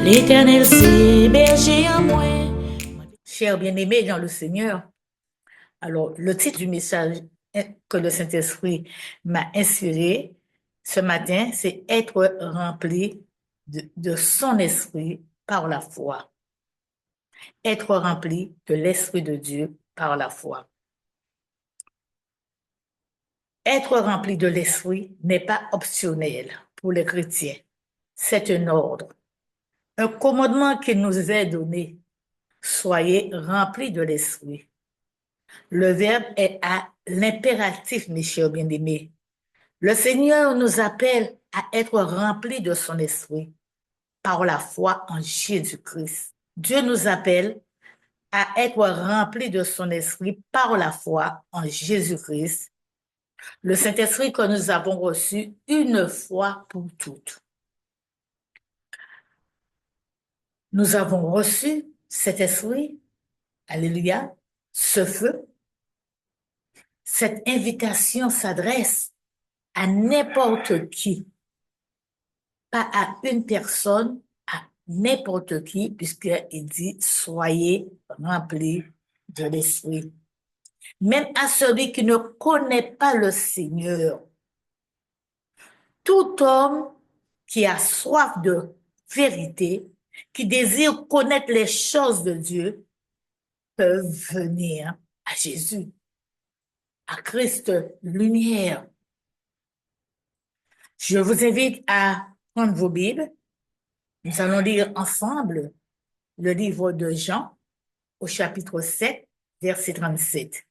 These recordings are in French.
L'Éternel s'est berger en moi. Chers bien-aimés dans le Seigneur, alors le titre du message que le Saint-Esprit m'a inspiré ce matin, c'est être rempli de son esprit par la foi. Être rempli de l'Esprit de Dieu par la foi. Être rempli de l'Esprit n'est pas optionnel pour les chrétiens. C'est un ordre, un commandement qui nous est donné. Soyez remplis de l'Esprit. Le verbe est à l'impératif, mes chers bien-aimés. Le Seigneur nous appelle à être remplis de son esprit par la foi en Jésus-Christ. Dieu nous appelle à être remplis de son esprit par la foi en Jésus-Christ, le Saint-Esprit que nous avons reçu une fois pour toutes. Nous avons reçu cet esprit, alléluia, ce feu. Cette invitation s'adresse à n'importe qui, pas à une personne, à n'importe qui, puisqu'il dit soyez remplis de l'esprit. Même à celui qui ne connaît pas le Seigneur. Tout homme qui a soif de vérité, qui désire connaître les choses de Dieu, peut venir à Jésus, à Christ lumière. Je vous invite à prendre vos Bibles. Nous allons lire ensemble le livre de Jean au chapitre 7, verset 37.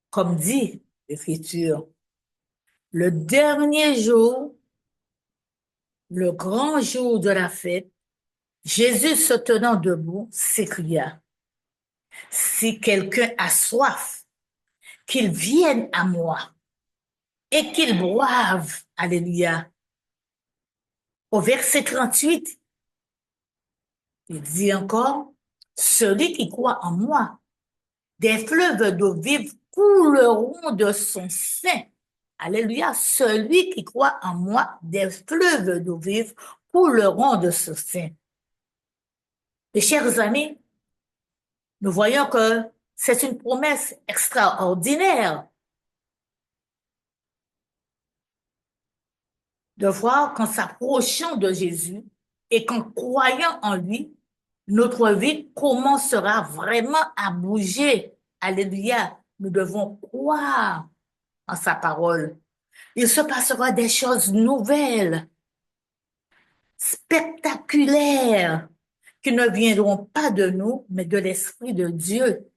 Comme dit l'Écriture, le dernier jour, le grand jour de la fête, Jésus se tenant debout s'écria, si quelqu'un a soif, qu'il vienne à moi et qu'il boive. Alléluia. Au verset 38, il dit encore, celui qui croit en moi, des fleuves d'eau vive couleront de son sein. Alléluia. Celui qui croit en moi, des fleuves d'eau vive couleront de son sein. Mes chers amis, nous voyons que c'est une promesse extraordinaire de voir qu'en s'approchant de Jésus et qu'en croyant en lui, notre vie commencera vraiment à bouger. Alléluia. Nous devons croire en sa parole. Il se passera des choses nouvelles, spectaculaires, qui ne viendront pas de nous, mais de l'Esprit de Dieu.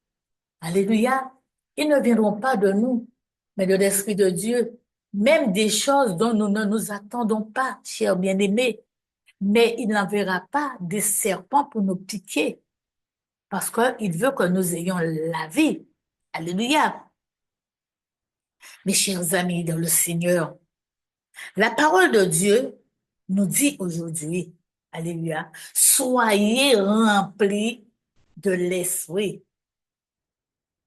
Alléluia. Ils ne viendront pas de nous, mais de l'Esprit de Dieu. Même des choses dont nous ne nous attendons pas, chers bien-aimés. Mais il n'enverra pas des serpents pour nous piquer, parce qu'il veut que nous ayons la vie. Alléluia. Mes chers amis dans le Seigneur, la parole de Dieu nous dit aujourd'hui, alléluia, soyez remplis de l'Esprit.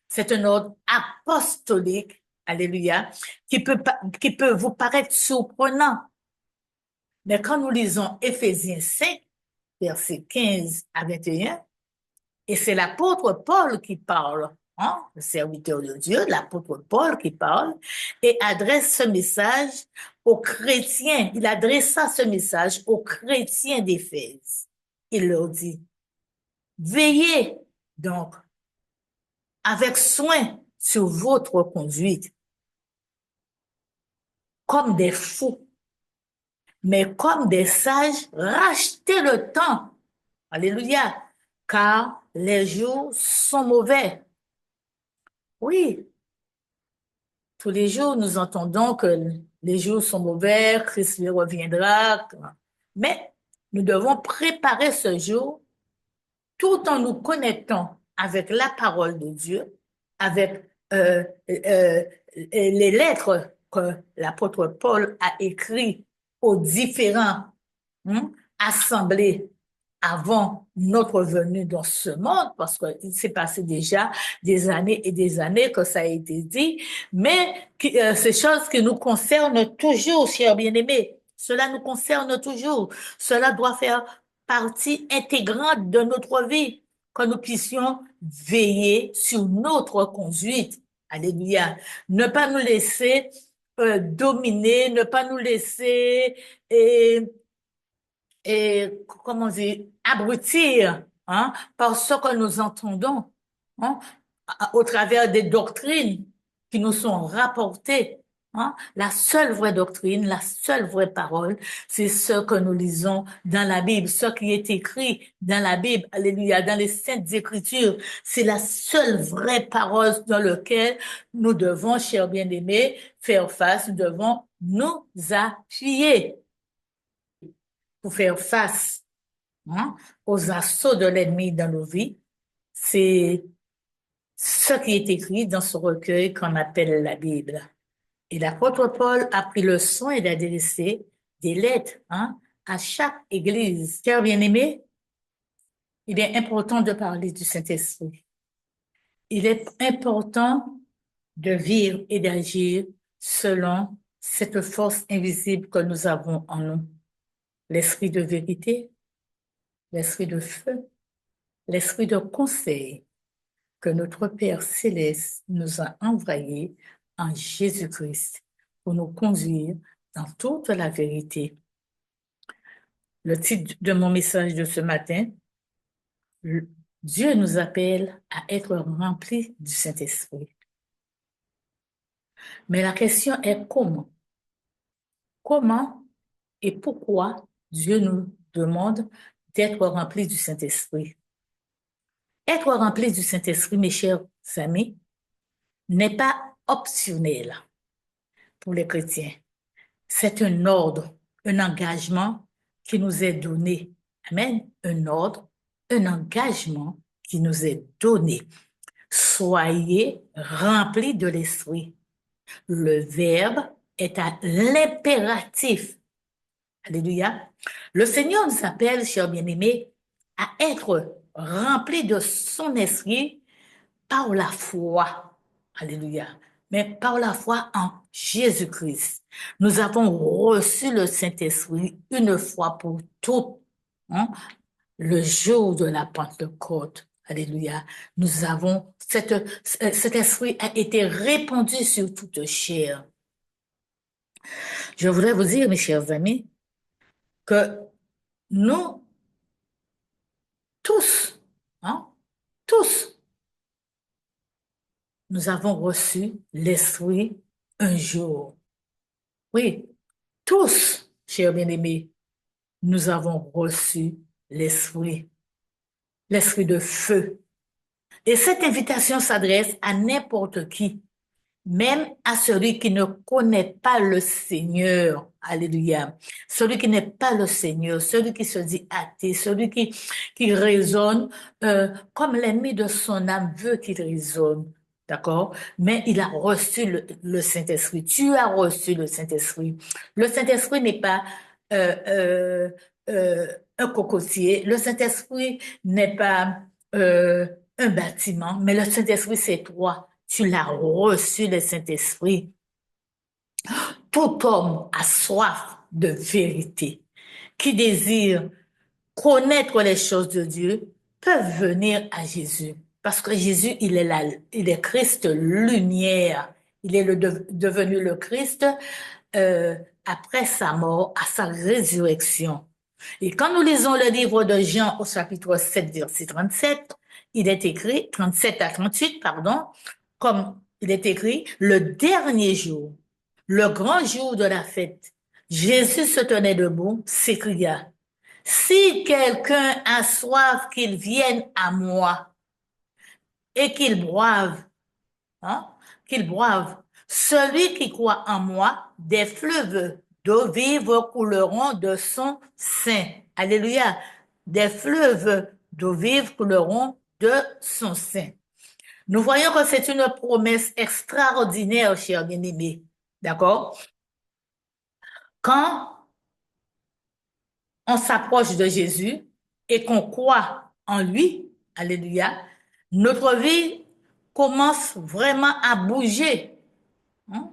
C'est un ordre apostolique, alléluia, qui peut vous paraître surprenant. Mais quand nous lisons Éphésiens 5, versets 15 à 21, et c'est l'apôtre Paul qui parle, hein, le serviteur de Dieu, l'apôtre Paul qui parle, et adresse ce message aux chrétiens. Il adressa ce message aux chrétiens d'Éphèse. Il leur dit, veillez donc avec soin sur votre conduite, comme des fous, mais comme des sages, rachetez le temps. Alléluia. Car les jours sont mauvais. Oui, tous les jours, nous entendons que les jours sont mauvais, Christ reviendra. Mais nous devons préparer ce jour tout en nous connectant avec la parole de Dieu, avec les lettres que l'apôtre Paul a écrites aux différents assemblées avant notre venue dans ce monde, parce qu'il s'est passé déjà des années et des années que ça a été dit, mais ces choses qui nous concernent toujours, chers bien-aimés. Cela nous concerne toujours. Cela doit faire partie intégrante de notre vie, que nous puissions veiller sur notre conduite. Alléluia. Ne pas nous laisser dominer, ne pas nous laisser et comment dire, abrutir, hein, par ce que nous entendons, hein, au travers des doctrines qui nous sont rapportées. Hein. La seule vraie doctrine, la seule vraie parole, c'est ce que nous lisons dans la Bible, ce qui est écrit dans la Bible, alléluia, dans les Saintes Écritures. C'est la seule vraie parole dans laquelle nous devons, chers bien-aimés, faire face, nous devons nous appuyer pour faire face, hein, aux assauts de l'ennemi dans nos vies. C'est ce qui est écrit dans ce recueil qu'on appelle la Bible. Et l'apôtre Paul a pris le soin d'adresser des lettres, hein, à chaque église. Chers bien-aimés, il est important de parler du Saint-Esprit. Il est important de vivre et d'agir selon cette force invisible que nous avons en nous. L'esprit de vérité, l'esprit de feu, l'esprit de conseil que notre Père céleste nous a envoyé en Jésus-Christ pour nous conduire dans toute la vérité. Le titre de mon message de ce matin, Dieu nous appelle à être remplis du Saint-Esprit. Mais la question est comment? Comment et pourquoi Dieu nous demande d'être remplis du Saint-Esprit? Être rempli du Saint-Esprit, mes chers amis, n'est pas optionnel pour les chrétiens. C'est un ordre, un engagement qui nous est donné. Amen. Un ordre, un engagement qui nous est donné. Soyez remplis de l'esprit. Le verbe est à l'impératif. Alléluia. Le Seigneur nous appelle, chers bien-aimés, à être remplis de son esprit par la foi. Alléluia. Mais par la foi en Jésus-Christ. Nous avons reçu le Saint-Esprit une fois pour toutes, hein, le jour de la Pentecôte. Alléluia. Nous avons, cet esprit a été répandu sur toute chair. Je voudrais vous dire, mes chers amis, que nous, tous, hein, tous, nous avons reçu l'esprit un jour. Oui, tous, chers bien-aimés, nous avons reçu l'esprit, l'esprit de feu. Et cette invitation s'adresse à n'importe qui, même à celui qui ne connaît pas le Seigneur. Alléluia. Celui qui n'est pas le Seigneur, celui qui se dit athée, celui qui raisonne comme l'ennemi de son âme veut qu'il raisonne. D'accord? Mais il a reçu le Saint-Esprit. Tu as reçu le Saint-Esprit. Le Saint-Esprit n'est pas euh, euh, euh, un cocotier. Le Saint-Esprit n'est pas un bâtiment, mais le Saint-Esprit, c'est toi. Tu l'as reçu, le Saint-Esprit. Tout homme a soif de vérité, qui désire connaître les choses de Dieu, peuvent venir à Jésus. Parce que Jésus, il est Christ lumière. Il est devenu le Christ euh, après sa mort, à sa résurrection. Et quand nous lisons le livre de Jean au chapitre 7, verset 37, il est écrit, 37 à 38, pardon, comme il est écrit, le dernier jour, le grand jour de la fête, Jésus se tenait debout, s'écria, si quelqu'un a soif, qu'il vienne à moi et qu'il boive, hein, qu'il boive. Celui qui croit en moi, des fleuves d'eau vive couleront de son sein. Alléluia. Des fleuves d'eau vive couleront de son sein. Nous voyons que c'est une promesse extraordinaire, chers bien-aimés. D'accord? Quand on s'approche de Jésus et qu'on croit en lui, alléluia, notre vie commence vraiment à bouger. Hein?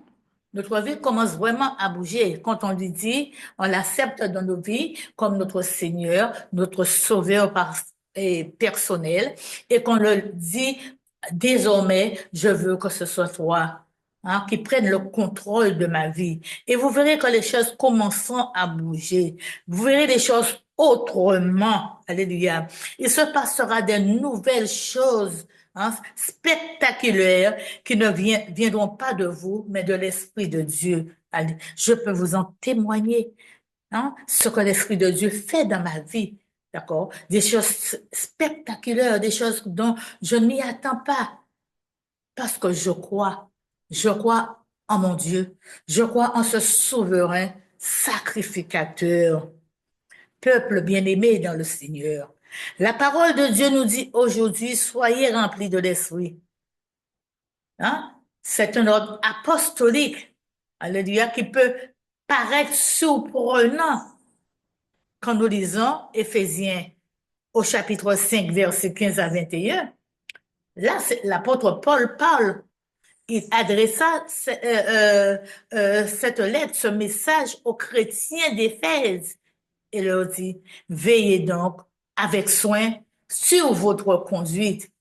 notre vie commence vraiment à bouger. Quand on lui dit, on l'accepte dans nos vies comme notre Seigneur, notre Sauveur et personnel, et qu'on le dit, désormais, je veux que ce soit toi, hein, qui prenne le contrôle de ma vie. Et vous verrez que les choses commenceront à bouger. Vous verrez les choses autrement. Alléluia. Il se passera des nouvelles choses, hein, spectaculaires qui ne viendront pas de vous, mais de l'Esprit de Dieu. Allez, je peux vous en témoigner, hein, ce que l'Esprit de Dieu fait dans ma vie. D'accord? Des choses spectaculaires, des choses dont je ne m'y attends pas. Parce que je crois. Je crois en mon Dieu. Je crois en ce souverain sacrificateur. Peuple bien-aimé dans le Seigneur. La parole de Dieu nous dit aujourd'hui, soyez remplis de l'Esprit. Hein? C'est un ordre apostolique, alléluia, qui peut paraître surprenant quand nous lisons Éphésiens au chapitre 5, versets 15 à 21. Là, l'apôtre Paul parle. Il adressa cette lettre, ce message aux chrétiens d'Éphèse et leur dit, veillez donc avec soin sur votre conduite,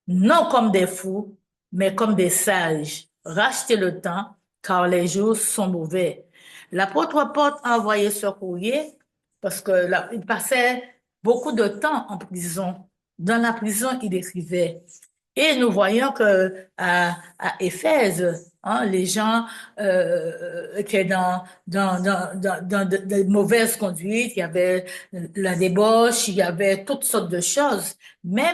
non comme des fous, mais comme des sages. Rachetez le temps, car les jours sont mauvais. L'apôtre Paul a envoyé ce courrier parce que là, il passait beaucoup de temps en prison. Dans la prison, il écrivait. Et nous voyons que à Éphèse, hein, les gens étaient dans de mauvaises conduites, il y avait la débauche, il y avait toutes sortes de choses. Mais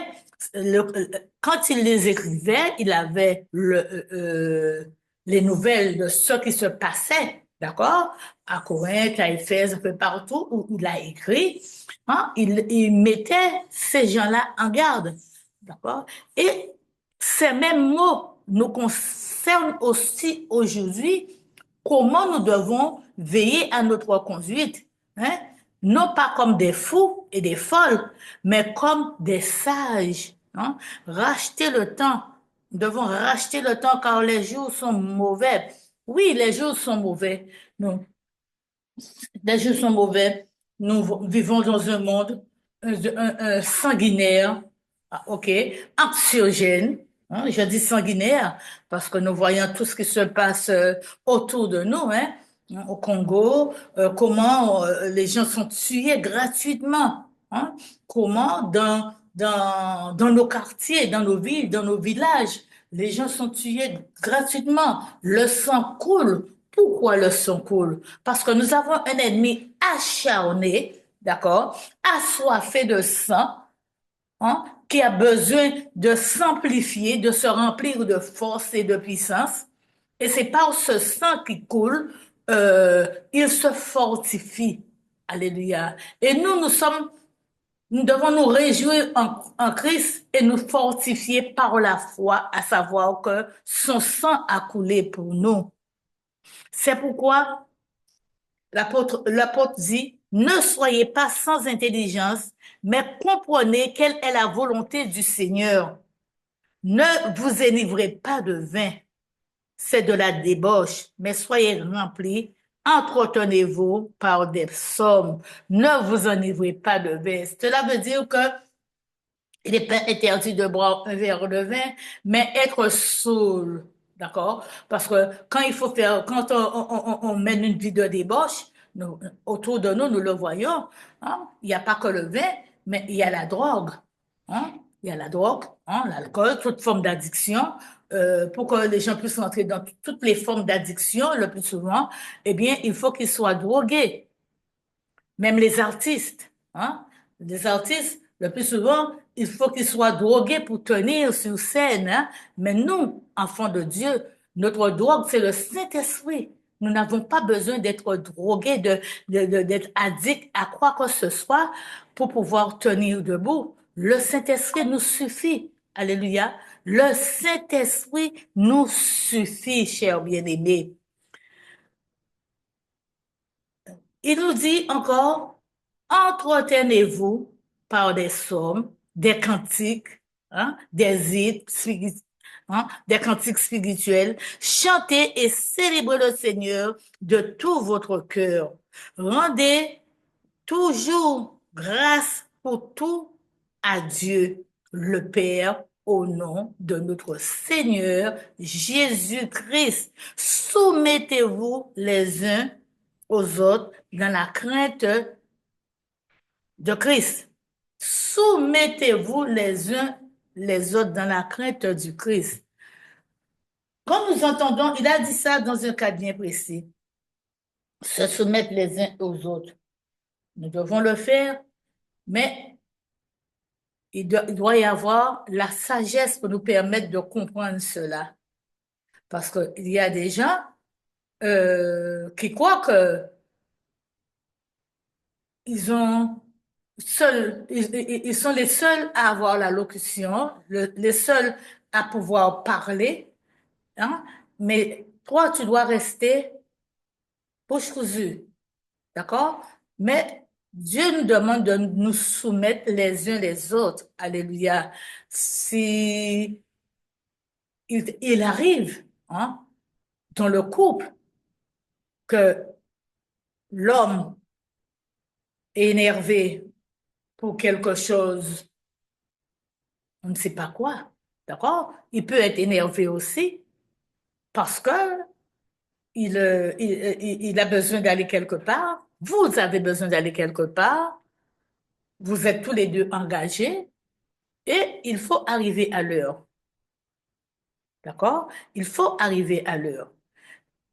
quand il les écrivait, il avait les nouvelles de ce qui se passait, d'accord? À Corinthe, à Éphèse, un peu partout où il a écrit, hein, il mettait ces gens-là en garde, d'accord? Et ces mêmes mots nous concernent aussi aujourd'hui, comment nous devons veiller à notre conduite, hein? Non pas comme des fous et des folles, mais comme des sages, hein? Racheter le temps. Nous devons racheter le temps car les jours sont mauvais. Oui, les jours sont mauvais. Non, les jours sont mauvais. Nous vivons dans un monde sanguinaire, ah, ok, anxiogène. Hein, je dis sanguinaire parce que nous voyons tout ce qui se passe autour de nous, hein, au Congo, comment les gens sont tués gratuitement, hein, comment dans nos quartiers, dans nos villes, dans nos villages, les gens sont tués gratuitement. Le sang coule. Pourquoi le sang coule? Parce que nous avons un ennemi acharné, d'accord, assoiffé de sang, hein, qui a besoin de s'amplifier, de se remplir de force et de puissance. Et c'est par ce sang qui coule, il se fortifie. Alléluia. Et nous devons nous réjouir en Christ et nous fortifier par la foi, à savoir que son sang a coulé pour nous. C'est pourquoi l'apôtre dit, ne soyez pas sans intelligence, mais comprenez quelle est la volonté du Seigneur. Ne vous enivrez pas de vin, c'est de la débauche, mais soyez remplis, entretenez-vous par des psaumes. Ne vous enivrez pas de vin. Cela veut dire que il n'est pas interdit de boire un verre de vin, mais être saoul, d'accord? Parce que quand on mène une vie de débauche, autour de nous, nous le voyons, hein? Il n'y a pas que le vin, mais il y a la drogue, hein? Il y a la drogue, hein? L'alcool, toute forme d'addiction. Pour que les gens puissent rentrer dans toutes les formes d'addiction, le plus souvent, eh bien, il faut qu'ils soient drogués. Même les artistes, hein? Les artistes, le plus souvent, il faut qu'ils soient drogués pour tenir sur scène, hein? Mais nous, enfants de Dieu, notre drogue, c'est le Saint-Esprit. Nous n'avons pas besoin d'être drogués, d'être addicts à quoi que ce soit pour pouvoir tenir debout. Le Saint-Esprit nous suffit. Alléluia. Le Saint-Esprit nous suffit, chers bien-aimés. Il nous dit encore, entretenez-vous par des psaumes, des cantiques, hein, des hymnes hein, des cantiques spirituels. Chantez et célébrez le Seigneur de tout votre cœur. Rendez toujours grâce pour tout à Dieu, le Père, au nom de notre Seigneur Jésus-Christ. Soumettez-vous les uns aux autres dans la crainte de Christ. Soumettez-vous les uns les autres dans la crainte du Christ. Quand nous entendons, il a dit ça dans un cas bien précis, se soumettre les uns aux autres. Nous devons le faire, mais il doit y avoir la sagesse pour nous permettre de comprendre cela. Parce qu'il y a des gens qui croient que ils sont les seuls à avoir la locution, les seuls à pouvoir parler, hein? Mais toi, tu dois rester bouche cousue, d'accord? Mais Dieu nous demande de nous soumettre les uns les autres. Alléluia. Si il arrive, hein, dans le couple que l'homme est énervé pour quelque chose, on ne sait pas quoi, d'accord? Il peut être énervé aussi parce que il a besoin d'aller quelque part. Vous avez besoin d'aller quelque part. Vous êtes tous les deux engagés et il faut arriver à l'heure, d'accord? Il faut arriver à l'heure.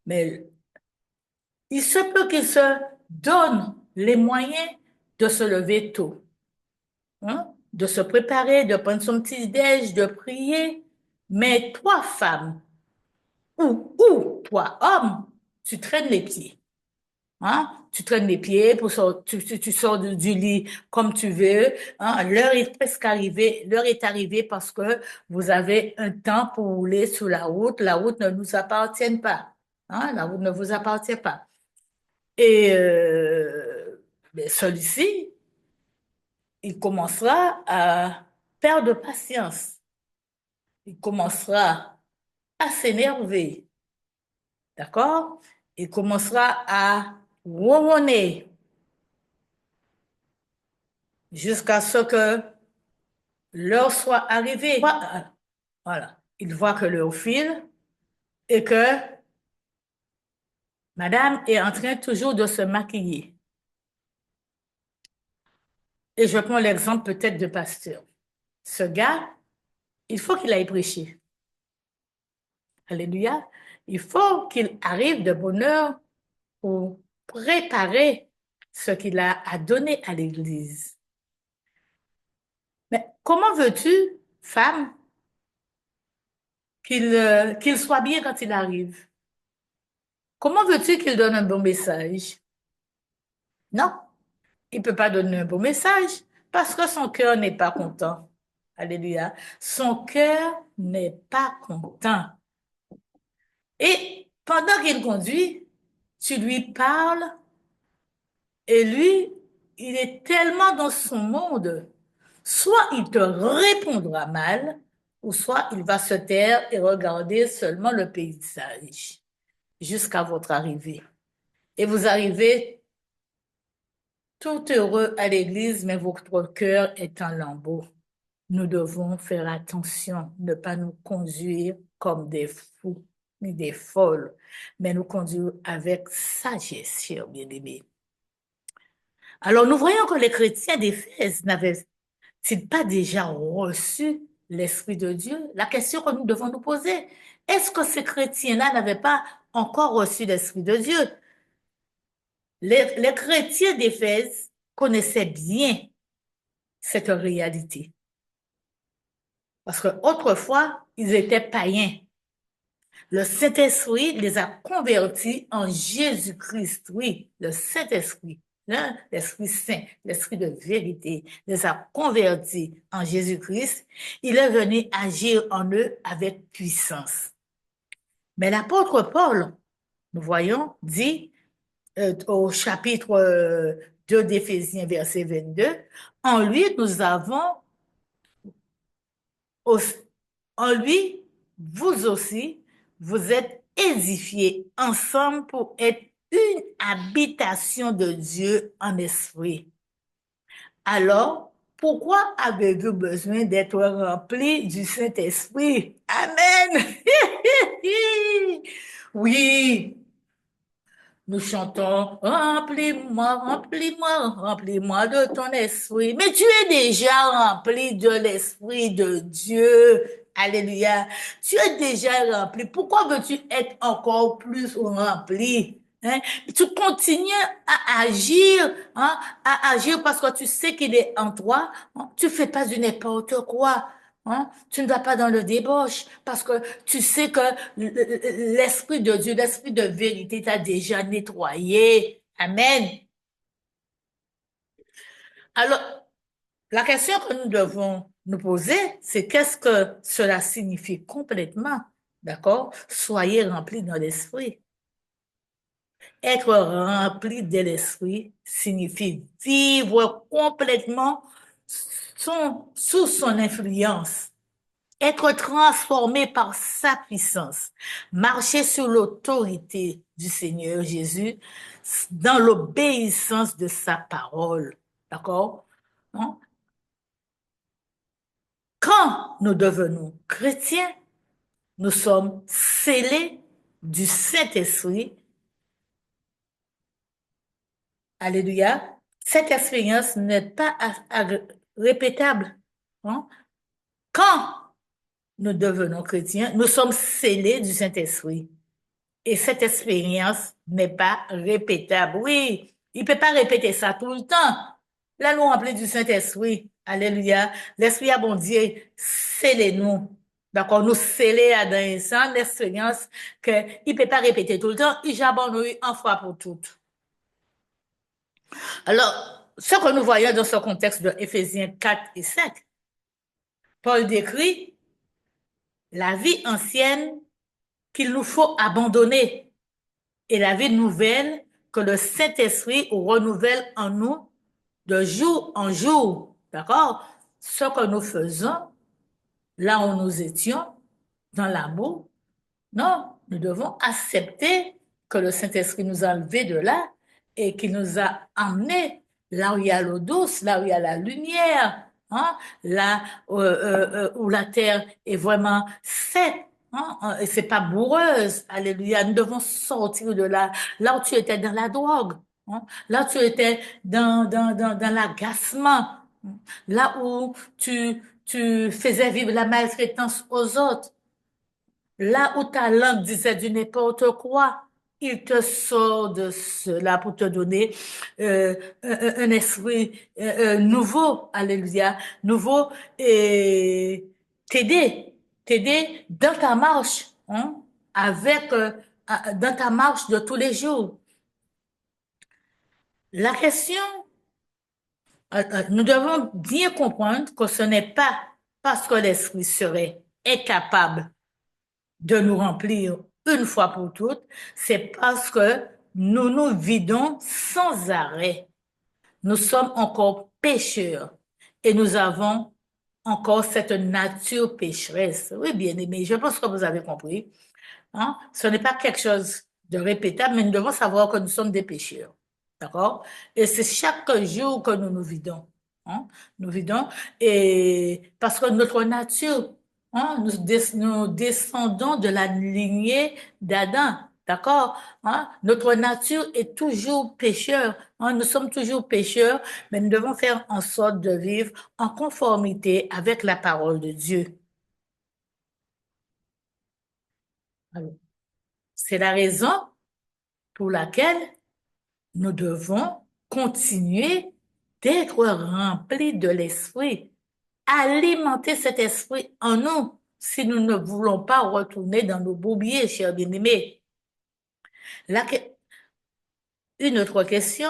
Mais il se peut qu'il se donne les moyens de se lever tôt, hein, de se préparer, de prendre son petit déj, de prier. Mais toi, femme, ou toi, homme, tu traînes les pieds. Hein? Tu traînes les pieds, tu sors du lit comme tu veux. Hein? L'heure est presque arrivée. L'heure est arrivée parce que vous avez un temps pour rouler sur la route. La route ne nous appartient pas. Hein? La route ne vous appartient pas. Et mais celui-ci, il commencera à perdre patience. Il commencera à s'énerver. D'accord? Il commencera à ronronner jusqu'à ce que l'heure soit arrivée. Voilà. Il voit que l'heure file et que madame est en train toujours de se maquiller. Et je prends l'exemple peut-être de pasteur. Ce gars, il faut qu'il aille prêcher. Alléluia. Il faut qu'il arrive de bonne heure pour préparer ce qu'il a à donner à l'Église. Mais comment veux-tu, femme, qu'il soit bien quand il arrive? Comment veux-tu qu'il donne un bon message? Non, il ne peut pas donner un bon message parce que son cœur n'est pas content. Alléluia. Son cœur n'est pas content. Et pendant qu'il conduit, tu lui parles et lui, il est tellement dans son monde. Soit il te répondra mal, ou soit il va se taire et regarder seulement le paysage jusqu'à votre arrivée. Et vous arrivez tout heureux à l'église, mais votre cœur est en lambeaux. Nous devons faire attention, ne pas nous conduire comme des fous ni des folles, mais nous conduire avec sagesse, chers bien-aimés. Alors, nous voyons que les chrétiens d'Éphèse n'avaient-ils pas déjà reçu l'Esprit de Dieu? La question que nous devons nous poser, est-ce que ces chrétiens-là n'avaient pas encore reçu l'Esprit de Dieu? Les chrétiens d'Éphèse connaissaient bien cette réalité. Parce que autrefois, ils étaient païens. Le Saint-Esprit les a convertis en Jésus-Christ. Oui, le Saint-Esprit, hein, l'Esprit Saint, l'Esprit de vérité, les a convertis en Jésus-Christ. Il est venu agir en eux avec puissance. Mais l'apôtre Paul, nous voyons, dit au chapitre 2 d'Éphésiens, verset 22, en lui, nous avons, en lui, vous aussi, vous êtes édifiés ensemble pour être une habitation de Dieu en esprit. Alors, pourquoi avez-vous besoin d'être rempli du Saint-Esprit? Amen. Oui, nous chantons, remplis-moi, remplis-moi, remplis-moi de ton esprit. Mais tu es déjà rempli de l'esprit de Dieu. Alléluia. Tu es déjà rempli. Pourquoi veux-tu être encore plus rempli? Hein? Tu continues à agir, hein, à agir parce que tu sais qu'il est en toi. Hein? Tu fais pas du n'importe quoi. Hein? Tu ne vas pas dans le débauche parce que tu sais que l'Esprit de Dieu, l'Esprit de vérité t'a déjà nettoyé. Amen. Alors, la question que nous devons nous poser, c'est qu'est-ce que cela signifie complètement? D'accord? Soyez remplis dans l'Esprit. Être rempli de l'Esprit signifie vivre complètement sous son influence. Être transformé par sa puissance, marcher sous l'autorité du Seigneur Jésus, dans l'obéissance de sa parole. D'accord? Hein? Quand nous devenons chrétiens, nous sommes scellés du Saint-Esprit. Alléluia. Cette expérience n'est pas répétable. Hein? Quand nous devenons chrétiens, nous sommes scellés du Saint-Esprit. Et cette expérience n'est pas répétable. Oui, il ne peut pas répéter ça tout le temps. Là, nous remplis du Saint-Esprit. Alléluia. L'Esprit a bon Dieu, scellez-nous. D'accord, nous sceller à dans un sang l'expérience qu'il ne peut pas répéter tout le temps. Il j'abandonne une fois pour toutes. Alors, ce que nous voyons dans ce contexte de Éphésiens 4 et 5, Paul décrit la vie ancienne qu'il nous faut abandonner et la vie nouvelle que le Saint-Esprit renouvelle en nous de jour en jour. D'accord? Ce que nous faisons, là où nous étions, dans l'amour, non, nous devons accepter que le Saint-Esprit nous a enlevés de là et qu'il nous a emmenés là où il y a l'eau douce, là où il y a la lumière, hein, là où la terre est vraiment faite. Hein, et c'est pas boureuse, alléluia. Nous devons sortir de là, là où tu étais dans la drogue, hein, là où tu étais dans l'agacement, hein, là où tu faisais vivre la maltraitance aux autres. Là où ta langue disait du n'importe quoi, il te sort de cela pour te donner euh, un esprit nouveau, alléluia, nouveau et t'aider dans ta marche, hein, avec dans ta marche de tous les jours. La question, nous devons bien comprendre que ce n'est pas parce que l'esprit serait incapable de nous remplir une fois pour toutes, c'est parce que nous nous vidons sans arrêt. Nous sommes encore pécheurs et nous avons encore cette nature pécheresse. Oui, bien aimé, je pense que vous avez compris. Hein? Ce n'est pas quelque chose de répétable, mais nous devons savoir que nous sommes des pécheurs. D'accord? Et c'est chaque jour que nous nous vidons. Hein? Nous vidons. Et parce que notre nature, hein, nous descendons de la lignée d'Adam. D'accord? Hein? Notre nature est toujours pécheur. Hein? Nous sommes toujours pécheurs, mais nous devons faire en sorte de vivre en conformité avec la parole de Dieu. Alors, c'est la raison pour laquelle nous devons continuer d'être remplis de l'esprit, alimenter cet esprit en nous si nous ne voulons pas retourner dans nos bourbiers, chers bien-aimés. Une autre question,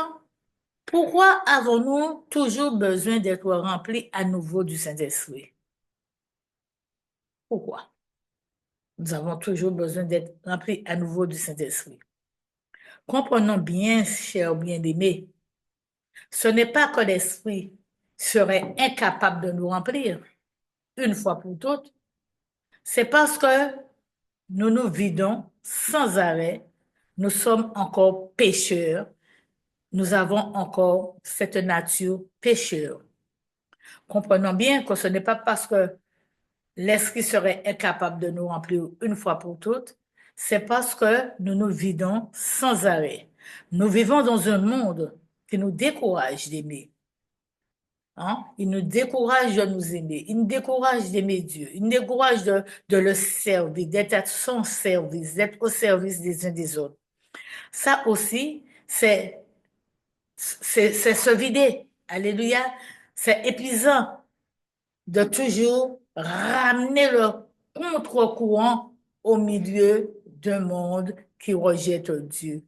pourquoi avons-nous toujours besoin d'être remplis à nouveau du Saint-Esprit? Pourquoi? Nous avons toujours besoin d'être remplis à nouveau du Saint-Esprit. Comprenons bien, chers bien-aimés, ce n'est pas que l'Esprit serait incapable de nous remplir une fois pour toutes. C'est parce que nous nous vidons sans arrêt, nous sommes encore pécheurs, nous avons encore cette nature pécheur. Comprenons bien que ce n'est pas parce que l'esprit serait incapable de nous remplir une fois pour toutes, c'est parce que nous nous vidons sans arrêt. Nous vivons dans un monde qui nous décourage d'aimer. Hein? Il nous décourage de nous aimer. Il nous décourage d'aimer Dieu. Il nous décourage de le servir, d'être à son service, d'être au service des uns des autres. Ça aussi, c'est se vider. Alléluia. C'est épuisant de toujours ramener le contre-courant au milieu d'un monde qui rejette Dieu.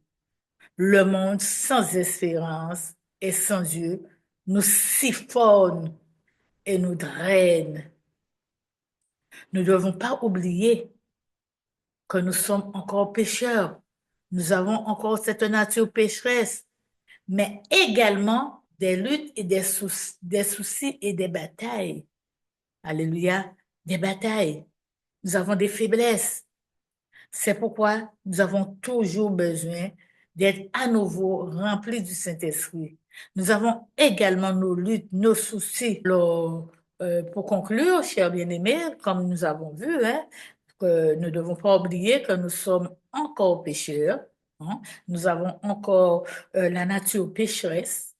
Le monde sans espérance et sans Dieu nous siphonne et nous draine. Nous ne devons pas oublier que nous sommes encore pécheurs. Nous avons encore cette nature pécheresse, mais également des luttes et des soucis et des batailles. Alléluia, des batailles. Nous avons des faiblesses. C'est pourquoi nous avons toujours besoin d'être à nouveau remplis du Saint-Esprit. Nous avons également nos luttes, nos soucis. Alors, pour conclure, chers bien-aimés, comme nous avons vu, hein, que nous ne devons pas oublier que nous sommes encore pécheurs. Hein. Nous avons encore la nature pécheresse.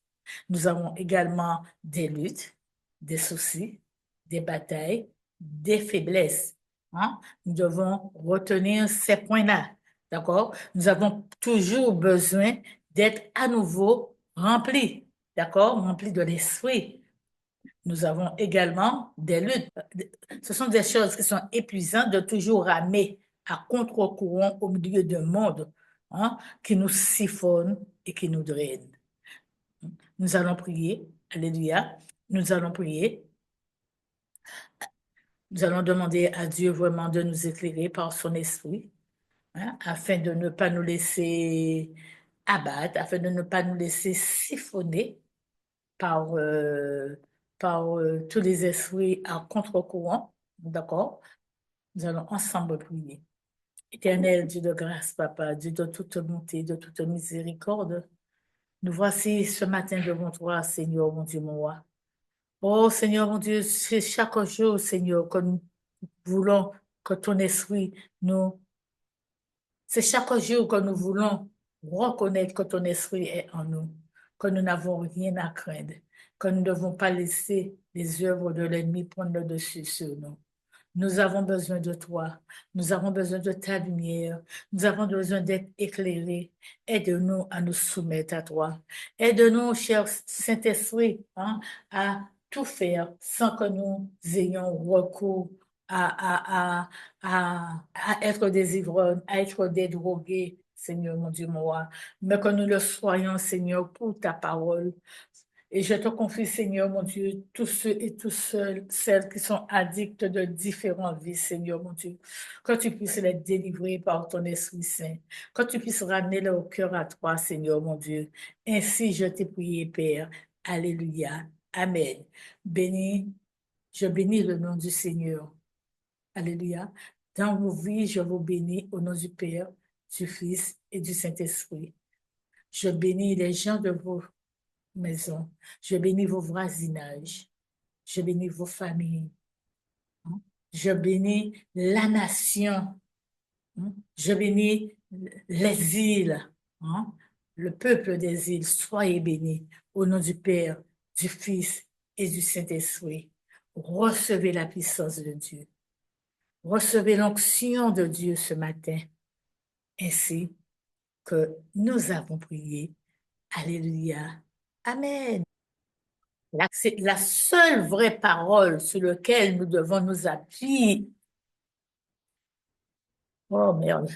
Nous avons également des luttes, des soucis, des batailles, des faiblesses. Hein. Nous devons retenir ces points-là. D'accord? Nous avons toujours besoin d'être à nouveau remplis. D'accord? Remplis de l'esprit. Nous avons également des luttes. Ce sont des choses qui sont épuisantes de toujours ramer à contre-courant au milieu d'un monde, hein, qui nous siphonne et qui nous draine. Nous allons prier. Alléluia. Nous allons prier. Nous allons demander à Dieu vraiment de nous éclairer par son esprit, hein, afin de ne pas nous laisser abattre, afin de ne pas nous laisser siphonner par, tous les esprits à contre-courant. D'accord? Nous allons ensemble prier. Éternel Dieu de grâce, Papa, Dieu de toute bonté, de toute miséricorde, nous voici ce matin devant toi, Seigneur, mon Dieu, mon roi. Oh Seigneur, mon Dieu, c'est chaque jour, Seigneur, que nous voulons que ton esprit nous... C'est chaque jour que nous voulons reconnaître que ton esprit est en nous, que nous n'avons rien à craindre, que nous ne devons pas laisser les œuvres de l'ennemi prendre le dessus sur nous. Nous avons besoin de toi. Nous avons besoin de ta lumière. Nous avons besoin d'être éclairés. Aide-nous à nous soumettre à toi. Aide-nous, cher Saint-Esprit, hein, à tout faire sans que nous ayons recours à, à être des ivrognes, à être des drogués, Seigneur mon Dieu, mon roi, mais que nous le soyons, Seigneur, pour ta parole. Et je te confie, Seigneur mon Dieu, tous ceux et tous celles qui sont addicts de différents vices, Seigneur mon Dieu, que tu puisses les délivrer par ton Esprit Saint, que tu puisses ramener leur cœur à toi, Seigneur mon Dieu. Ainsi, je t'ai prié, Père. Alléluia. Amen. Béni, je bénis le nom du Seigneur. Alléluia. Dans vos vies, je vous bénis au nom du Père, du Fils et du Saint-Esprit. Je bénis les gens de vos maisons. Je bénis vos voisinages. Je bénis vos familles. Hein. Je bénis la nation. Hein. Je bénis les îles. Hein. Le peuple des îles, soyez bénis au nom du Père, du Fils et du Saint-Esprit. Recevez la puissance de Dieu. Recevez l'onction de Dieu ce matin, ainsi que nous avons prié. Alléluia. Amen. C'est la seule vraie parole sur laquelle nous devons nous appuyer. Oh merde.